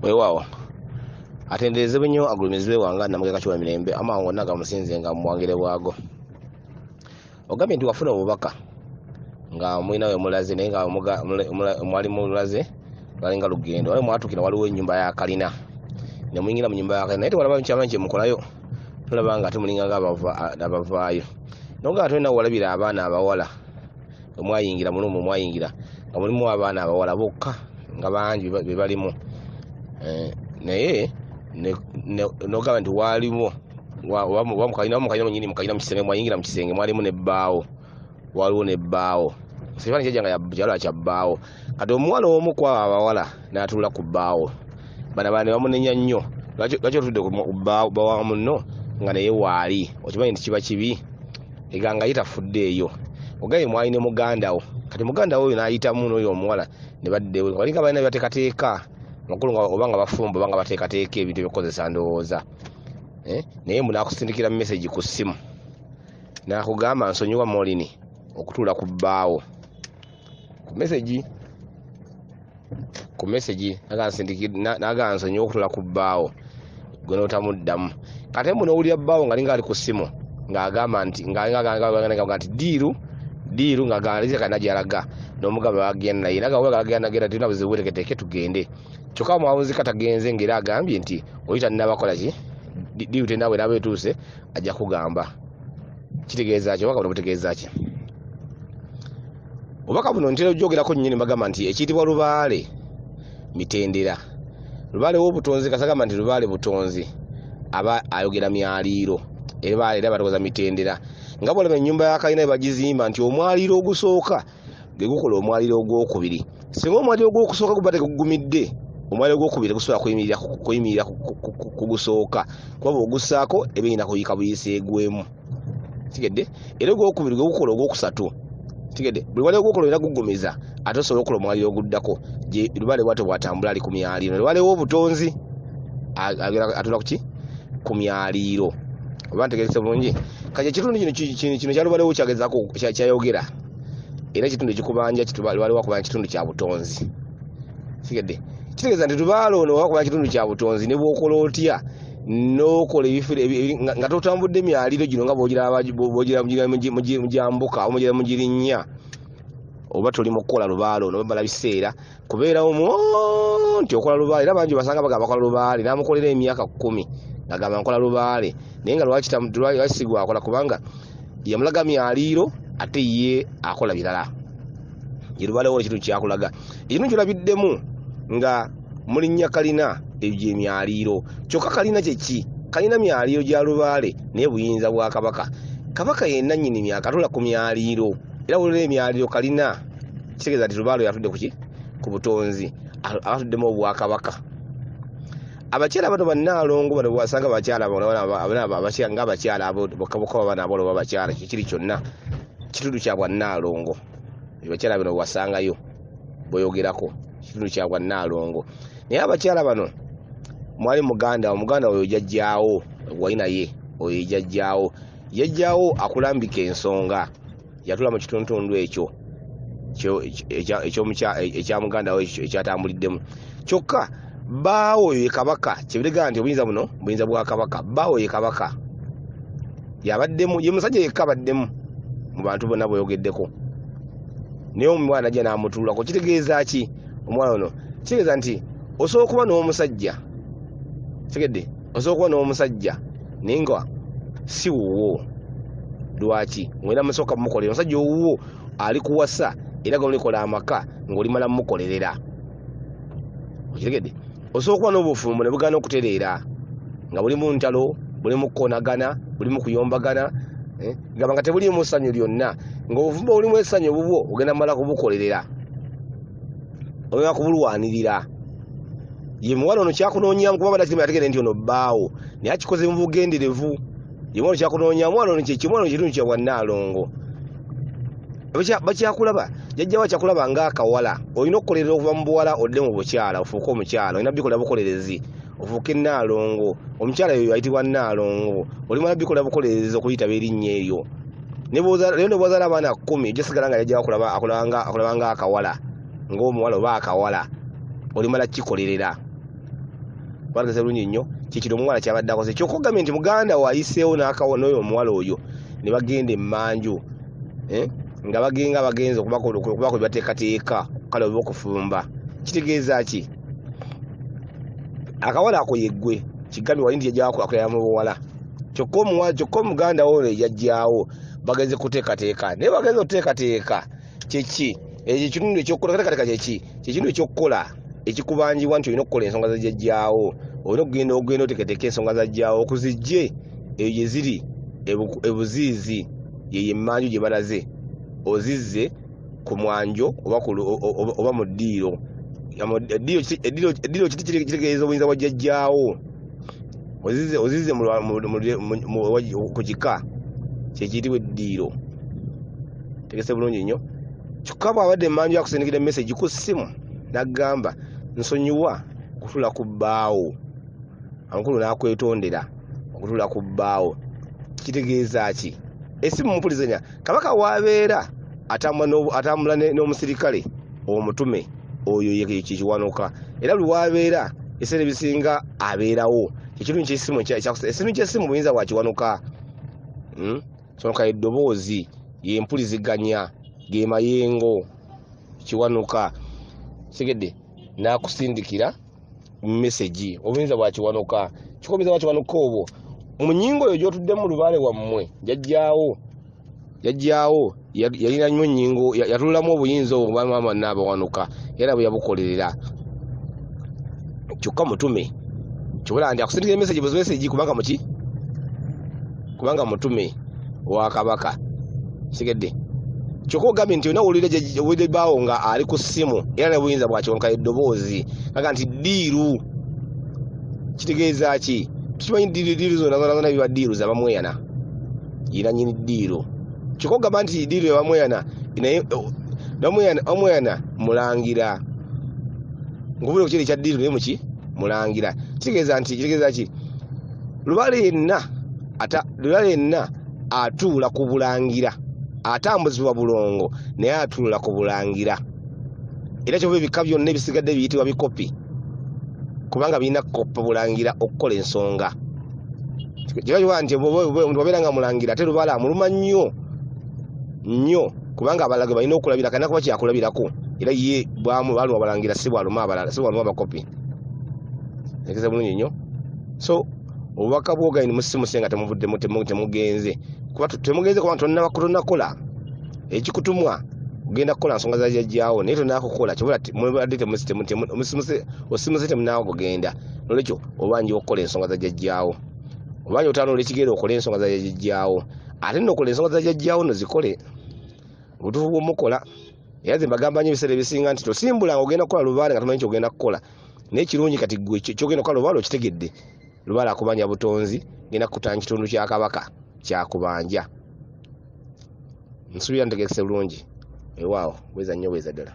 weewaawo atenderezebwe nnyo agulumizibwe wanga namugeka kiwa mirembe amangu gonna gamusinze nga muwangire bwago. Ogambye nti wafuna obubaka nga mulina we mulaze naye nga mwali mulaze lwalinga lugendo wali mwatukira waliwo ennyumba ya kalina ne muyingira mu nyumba ya kalina naye tewalaba kyamanyi kye mukolayo tulaba nga temulinga abavaayo nonga tulina walabira abaana abawala omwayingira mulumu mwayingira nga mulimu abaana abawala bokka nga bangi be balimu naye nogamba nti walimu wamukalina munyini mukalina mukisenge mwayingira mukisenge mwalimu nebbaawo waliwo nebbaawo sifaani kyajjanga kyalwa kya bbaawo kati omuwala omu kwabo abawala n'atuula ku bbaawo bana bane bamunenya nnyo lwaki otudde ku bbaawo munno nga naye waali okimanyi nti kiba kibi eganga ye tafuddeeyo ogaye mwali ne mugandawo kati mugandawo oyo n'ayitamu n'oyo omuwala ne baddewo walinga balina byateekateeka makulu oba nga bafumba oba nga bateekateeka ebintu ebyokukozesa ndowooza naye munaakusindikira message ku ssimu n'akugamba nsonyiwa molini okutuula ku bbaawo ku message naga nsonyiwa okutuula ku bbaawo gwe n'otamuddamu kate muno owulira bbaawo nga linga ali ku ssimu ng'agamba nti nti diiru nga galize kana gyalaga n'omugamba bagenda naye naga wagagenda nagenda tulina buzibu bweteketeeke tugende kyokka mwawunzi katagenze ng'era agambye nti oyita nnabakola ki diiru tenabwe naba etuuse ajja kugamba kitegeeza ki obaka buno butegeeza ki obaka buno ntera ogyogerako nnyini bagamba nti ekiyitibwa lubaale mitendera lubaale w'obutonzi kasagamba nti lubaale butonzi aba ayogera myaliiro era batokoza mitendera nga bwolaba ennyumba ya kalina bagizimba nti omwaliiro ogusooka ge gukola omwaliiro ogwokubiri singa omwaliiro ogwokusooka guba tegugumidde omwaliiro ogwokubiri gusobola kuyimirira ku gusooka kuba ogussaako eba erina kuyika buyiseegwemu tegedde era ogwokubiri gwe gukola ogwokusatu tegedde buli mwaliiro ogwokola olina gugumiza ate osobola okukola omwaliiro oguddako lubaale bwate bwatambula ali ku myaliiro lubaale w'obutonzi atula kuki ku myaliiro oba ntegerese bulungi kati ekitundu kino kyalubaalewo kyagezaako kyayogera era ekitundu ekikubanja lubaale wakubanja kitundu kya butonzi tegedde kitegeeza nti lubaale ono wakubanja kitundu kya butonzi ne bwokola otya n'okola ebifo nga totambudde emyaliiro gino nga bw'ogira mugyambuka omugira mugirinnya oba toli mu kukola lubaale ono bamala biseera kubeerawo nti okola lubaale era bangi basanga bagamba bakola lubaale n'amukolera emyaka 10 agamba nkola lubaale naye nga lwakisigwa akola kubanga yamulaga myaliiro ate ye akola birala ye lubaale wo ekintu kyakulaga ekintu kyolabiddemu nga mulinnya kalina ebyo emyaliiro kyokka kalina kyeki kalina myaliiro gya lubaale naye buyinza bwa kabaka kabaka yenna nnyini myakatula ku myaliiro era wulira emyaliiro kalina kitegeeza nti lubaale yatudde kuki ku butonzi abatuddemu obwakabaka abakyala bano bannaalongo bano bwasanga abakyala ngaabakyala bokaboka bana abolo babakyala kikiri kyonna kitundu kya bwannaalongo abakyala bano bwasangayo bweyogerako kitundu kya bwannaalongo naye abakyala bano mwali muganda oyo jajjaawo walina ye oyo yajjaawo akulambika ensonga yatula mu kituntundu ekyo ekya muganda we ekyatambuliddemu kyokka baawo ye kabaka kyebiregana nti obuyinza bwa kabaka baawo ye kabaka yabaddemu ye musajja yekka abaddemu mu bantu bonna bweyogeddeko naye omwana ajja n'amutuulako kitegeeza ki omwana ono kitegeeza nti osobola okuba n'omusajja tegedde osobola kuba n'omusajja naye nga si wuwo lwaki ng'olina musooka mumukolera omusajja owuwo ali kuwasa era gaolikola amaka ng'olimala mumukolerera okitegedde osobola okuba n'obufumbo ne bugana okutereera nga buli mu ntalo buli mu kukonagana buli mu kuyombagana gamba nga tebulimu essanyu lyonna ng'obufumbo bulimu essanyu obubwo ogenda mala kubukolerera ogenda kubulwanirira ye muwala ono kyakunoonyamu kuba badakirimu yategere nti ono bbaawo naye akikoze mu bugenderevu ye muwala kyakunoonyamu omwana ono kyekimwana ono kitundu kya bwannaalongo bakyakulaba jajjawo kyakulaba ng'akawala olina okukolerera okuva mu buwala odde mu bukyala ofuuke omukyala olina bikolera bukolerezi ofuuke ennaalongo omukyala yoyo ayitibwa nnaalongo olimala bikolera bukolerezi okuyita berinnya eryo naye ne bwazaala abaana 10 ejjo sigala nga yajjawo akulaba ng'akawala ng'omuwala oba akawala olimala kikolerera bageze bulungi nnyo kikiro omuwala kyabadde akoze kyokka ogambye nti muganda wayiseewo n'akawona oyo omuwala oyo ne bagenda emmanju nga bagenze okubako bateekateeka kale oba okufumba kitegeeza ki akawala ako yeggwe kigambye wali nti yajjawakulakula mu buwala kyokka omuganda wo yajjaawo bagenze kuteekateeka naye bagenze okuteekateeka kyeki ekyo ekitundu ekyokukola kateekateeka kyeki kyekintu ekyokukola ekikubanjibwa nti olina okukola ensonga zajjajjaawo olina ogenda oteekateeka ensonga zajjaawo okuzijje eyo gye ziri ebuziizi yeyo emmanju gye balaze ozizze ku mwanjo oba mu ddiiro eddiiro kiti kitegeeza obuyinza bwa jjajjaawo ozizze ku kika kyekiyitibwa eddiiro tegese bulungi nnyo kyokka bw'abadde emmanju yakusindikira emesagi ku ssimu n'agamba nsonyiwa kutuula ku bbaawo amakulu n'akwetondera okutuula ku bbaawo kitegeeza ki essimu mupulizanya kabaka waabeera atambula n'omusirikale omutume oyo yekikiwanuka era buli waabeera ebiseera ebisinga abeerawo kyekintu kyessimu kyessimu buyinza bwakiwanuka kiwanuka eddoboozi yempuliziganya ge mayengo kiwanuka segedde n'akusindikira mesagi obuyinza bwakiwanuka kikomeza bwakiwanuka obwo mu nyingo eyo gy'otudde mu lubaale wammwe jajjaawo yalina nnyo ennyingo yatululamu obuyinza obwo bamaama n'abawanuka era bwe yabukolerera kyokka mutume kibula nti akusindikira emesagi bwezimesagi kubanga mutume wa kabaka segedde kyokka ogambye nti olina owulire baawo nga ali ku ssimu era nebuyinza bwakiwanuka eddoboozi aga nti ddiiru kitegeeza ki tukimanyi ddiiru zona biba ddiiru zabamweyana yina nyini ddiiru kyokka ogamba nti ddiiru yabamweyana omweyana mulangira nkubule ku kiri ekya ddiiru naye muki mulangira kitegeeza ki lubaale yenna atuula ku bulangira atambuzibwa bulongo naye atuula ku bulangira era kyoba ebika byonna ebisigadde biyitibwa bikopi kubanga birina koppa bulangira okukola ensonga kyoba nti wabeera nga mulangira ate lubaale amuluma nnyo kubanga abalage balina okulabira kalina kuba kyakulabirako era ye baluma balangira si bwaluma abakopi ekeza bulungi nnyo so obubaka bwogani musimusenga temuvuddemu temugenze kuba temugenze kubanga tonakola ekikutumwa ogenda kukola nsonga za jjajjaawo naye tonakukola kibula mubadde osimuse temunaawo kugenda nolwekyo obanja okukola ensonga za jjajjaawo obanja otaanola ekigere okole ensonga za jjajjaawo ate nokola ensonga za jjajjaawo nozikole obutuufu bwomukola era ze mbagamba nnyo ebiseera ebisinga nti tosimbulanga ogenda kukola lubaale nga tomanyi kyogenda kukola naye kirungi kati gwe kyogenda kukola lubaale okitegedde lubaale akubanja butonzi genda kukutanga kitundu kya kabaka kyakubanja nsuubira ntegekese bulungi ewaawo weza nnyo weza ddala